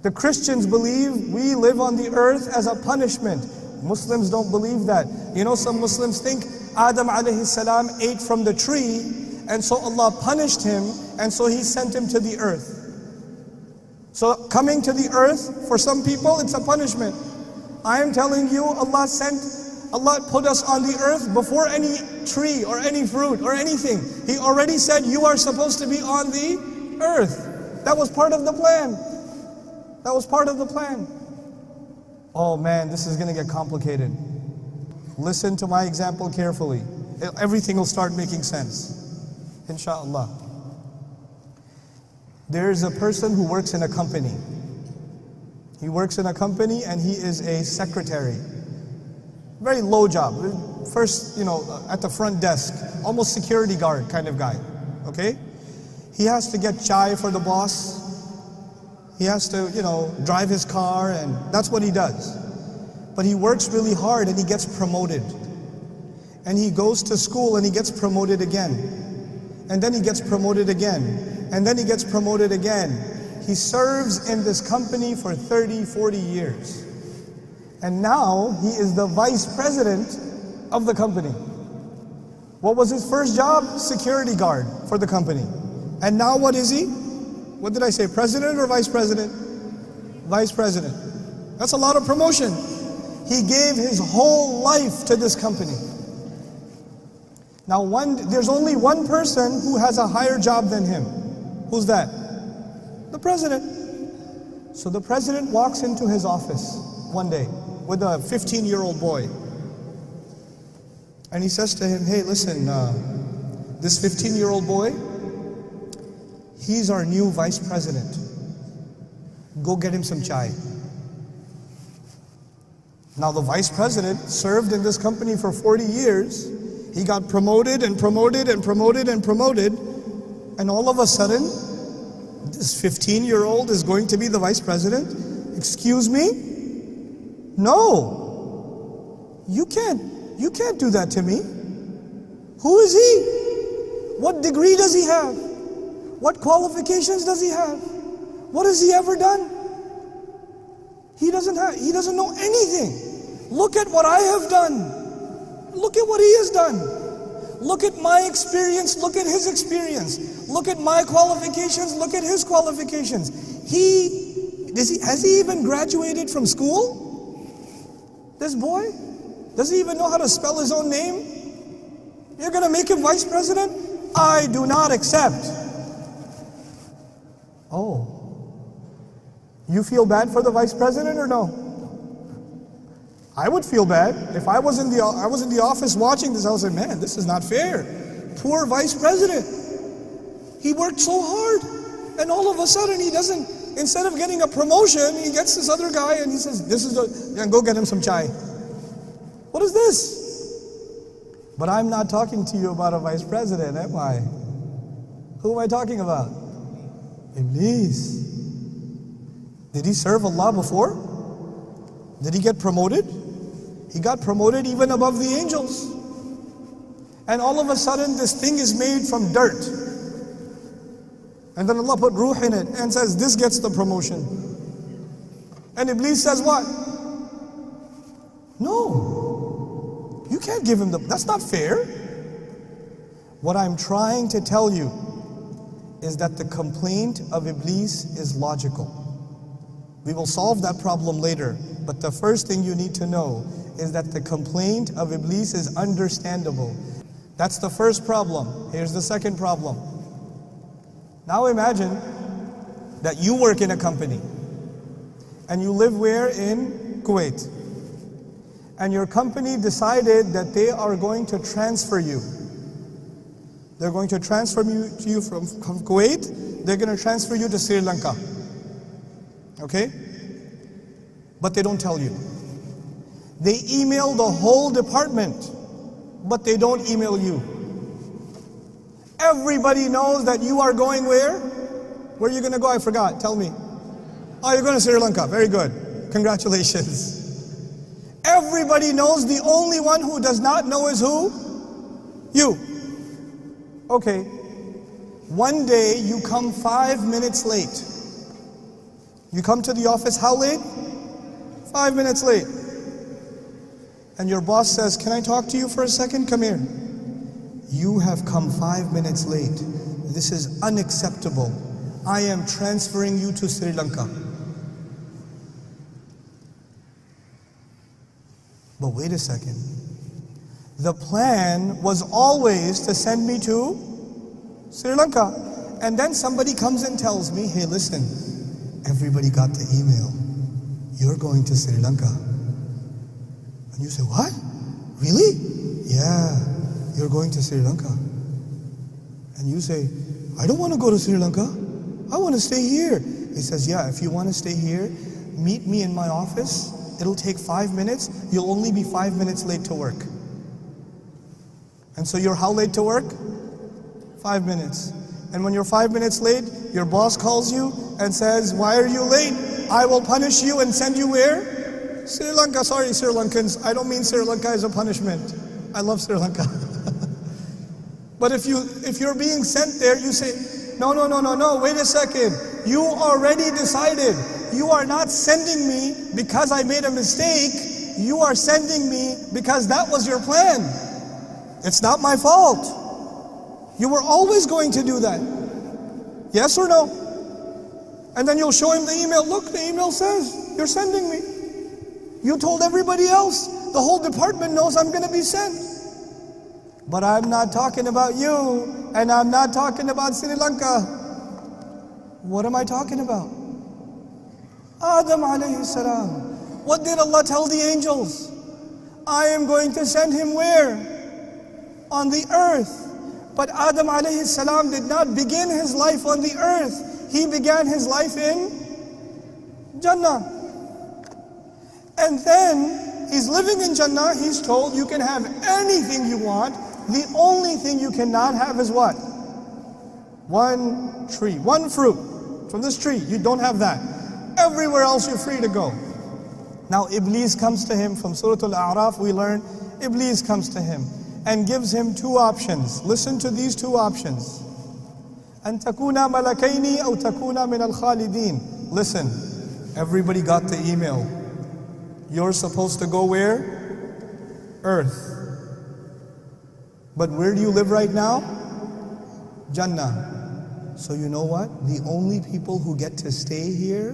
The Christians believe we live on the earth as a punishment. Muslims don't believe that. You know, some Muslims think Adam alayhi salam ate from the tree, and so Allah punished him, and so He sent him to the earth. So coming to the earth, for some people, it's a punishment. I am telling you, Allah put us on the earth before any tree or any fruit or anything. He already said you are supposed to be on the earth. That was part of the plan. That was part of the plan. Oh man, this is going to get complicated. Listen to my example carefully. Everything will start making sense, inshallah. There is a person who works in a company. He works in a company and he is a secretary. Very low job. First, at the front desk, almost security guard kind of guy, okay? He has to get chai for the boss. He has to, drive his car, and that's what he does. But he works really hard and he gets promoted. And he goes to school and he gets promoted again. And then he gets promoted again. And then he gets promoted again. He serves in this company for 30, 40 years. And now he is the vice president of the company. What was his first job? Security guard for the company. And now what is he? What did I say, president or vice president? Vice president. That's a lot of promotion. He gave his whole life to this company. Now there's only one person who has a higher job than him. Who's that? The president. So the president walks into his office one day with a 15-year-old boy. And he says to him, hey, listen, this 15-year-old boy, he's our new vice president. Go get him some chai. Now the vice president served in this company for 40 years. He got promoted and promoted and promoted and promoted. And all of a sudden, this 15-year-old is going to be the vice president? Excuse me? No. You can't do that to me. Who is he? What degree does he have? What qualifications does he have? What has he ever done? He doesn't know anything. Look at what I have done. Look at what he has done. Look at my experience, look at his experience. Look at my qualifications, look at his qualifications. Has he even graduated from school? This boy? Does he even know how to spell his own name? You're going to make him vice president? I do not accept. Oh, you feel bad for the vice president or no? I would feel bad. If I was in the office watching this, I would say, man, this is not fair. Poor vice president. He worked so hard, and all of a sudden he doesn't, instead of getting a promotion, he gets this other guy and he says, go get him some chai. What is this? But I'm not talking to you about a vice president, am I? Who am I talking about? Iblis. Did he serve Allah before? Did he get promoted? He got promoted even above the angels. And all of a sudden this thing is made from dirt. And then Allah put ruh in it and says, this gets the promotion. And Iblis says what? No. You can't give him that's not fair. What I'm trying to tell you is that the complaint of Iblis is logical. We will solve that problem later, but the first thing you need to know is that the complaint of Iblis is understandable. That's the first problem. Here's the second problem. Now imagine that you work in a company and you live where? In Kuwait. And your company decided that they are going to transfer you. They're going to transfer you from Kuwait, they're going to transfer you to Sri Lanka. Okay? But they don't tell you. They email the whole department, but they don't email you. Everybody knows that you are going where? Where are you going to go? I forgot. Tell me. Oh, you're going to Sri Lanka. Very good. Congratulations. Everybody knows. The only one who does not know is who? You. Okay. One day you come 5 minutes late. You come to the office, how late? 5 minutes late. And your boss says, can I talk to you for a second? Come here. You have come 5 minutes late. This is unacceptable. I am transferring you to Sri Lanka. But wait a second. The plan was always to send me to Sri Lanka. And then somebody comes and tells me, hey, listen, everybody got the email. You're going to Sri Lanka. And you say, what? Really? Yeah, you're going to Sri Lanka. And you say, I don't want to go to Sri Lanka. I want to stay here. He says, yeah, if you want to stay here, meet me in my office. It'll take 5 minutes. You'll only be 5 minutes late to work. And so you're how late to work? 5 minutes. And when you're 5 minutes late, your boss calls you and says, why are you late? I will punish you and send you where? Sri Lanka. Sorry, Sri Lankans. I don't mean Sri Lanka as a punishment. I love Sri Lanka. But if you're being sent there, you say, no, wait a second. You already decided. You are not sending me because I made a mistake. You are sending me because that was your plan. It's not my fault. You were always going to do that. Yes or no? And then you'll show him the email. Look, the email says, you're sending me. You told everybody else. The whole department knows I'm going to be sent. But I'm not talking about you, and I'm not talking about Sri Lanka. What am I talking about? Adam alayhi salam. What did Allah tell the angels? I am going to send him where? On the earth. But Adam alayhi salam did not begin his life on the earth. He began his life in Jannah. And then he's living in Jannah. He's told you can have anything you want. The only thing you cannot have is what? One tree, one fruit from this tree. You don't have that. Everywhere else you're free to go. Now Iblis comes to him. From Surah Al-A'raf we learn Iblis comes to him and gives him two options. Listen to these two options. أن تكون ملكين أو تكون من الخالدين. Listen, everybody got the email. You're supposed to go where? Earth. But where do you live right now? Jannah. So you know what? The only people who get to stay here,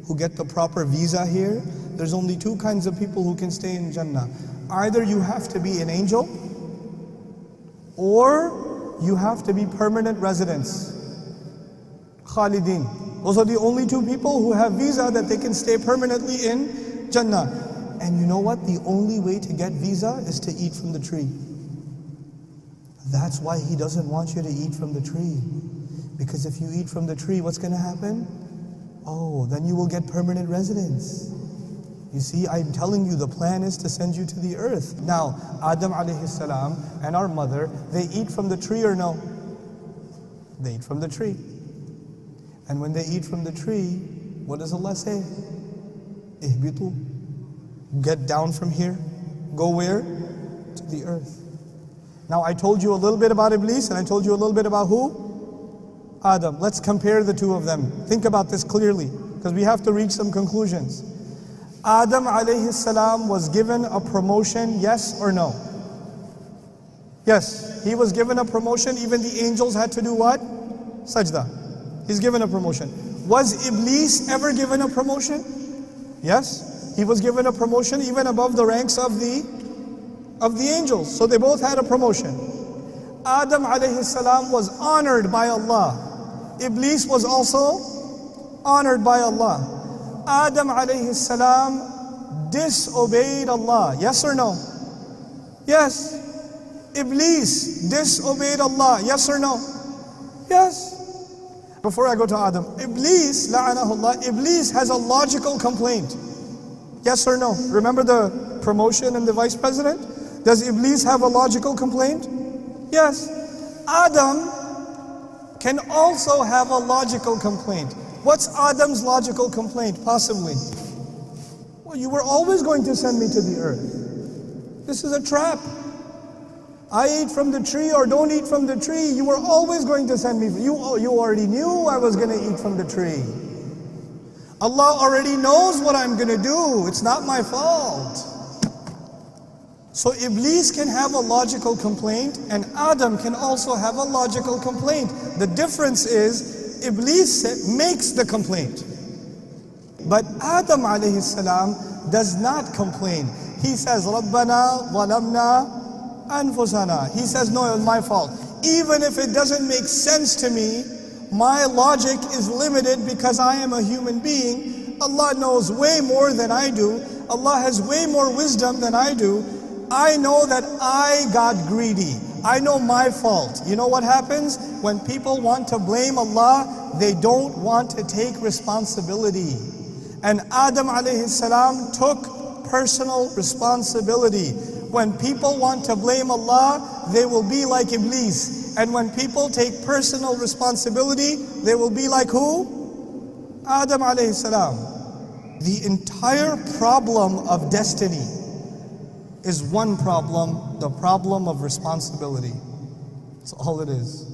who get the proper visa here, there's only two kinds of people who can stay in Jannah. Either you have to be an angel, or you have to be permanent residents. Khalidin. Those are the only two people who have visa that they can stay permanently in Jannah. And you know what? The only way to get visa is to eat from the tree. That's why he doesn't want you to eat from the tree. Because if you eat from the tree, what's going to happen? Oh, then you will get permanent residence. You see, I'm telling you, the plan is to send you to the earth. Now, Adam alayhi salam and our mother, they eat from the tree or no? They eat from the tree. And when they eat from the tree, what does Allah say? Ihbitu. Get down from here. Go where? To the earth. Now I told you a little bit about Iblis and I told you a little bit about who? Adam. Let's compare the two of them. Think about this clearly, because we have to reach some conclusions. Adam alayhi salam was given a promotion, yes or no? Yes, he was given a promotion. Even the angels had to do what? Sajda. He's given a promotion. Was Iblis ever given a promotion? Yes, he was given a promotion even above the ranks of the angels. So they both had a promotion. Adam alayhi salam was honored by Allah. Iblis was also honored by Allah. Adam alayhi salam disobeyed Allah. Yes or no? Yes. Iblis disobeyed Allah. Yes or no? Yes. Before I go to Adam, Iblis, la'anahullah, Iblis has a logical complaint. Yes or no? Remember the promotion and the vice president? Does Iblis have a logical complaint? Yes. Adam can also have a logical complaint. What's Adam's logical complaint, possibly? Well, you were always going to send me to the earth. This is a trap. I eat from the tree or don't eat from the tree. You were always going to send me. You already knew I was going to eat from the tree. Allah already knows what I'm going to do. It's not my fault. So Iblis can have a logical complaint and Adam can also have a logical complaint. The difference is Iblis makes the complaint. But Adam alayhi salam does not complain. He says, Rabbana zalamna anfusana. He says, no, it was my fault. Even if it doesn't make sense to me, my logic is limited because I am a human being. Allah knows way more than I do. Allah has way more wisdom than I do. I know that I got greedy. I know my fault. You know what happens? When people want to blame Allah, they don't want to take responsibility. And Adam alayhi salam took personal responsibility. When people want to blame Allah, they will be like Iblis. And when people take personal responsibility, they will be like who? Adam alayhi salam. The entire problem of destiny is one problem, the problem of responsibility. That's all it is.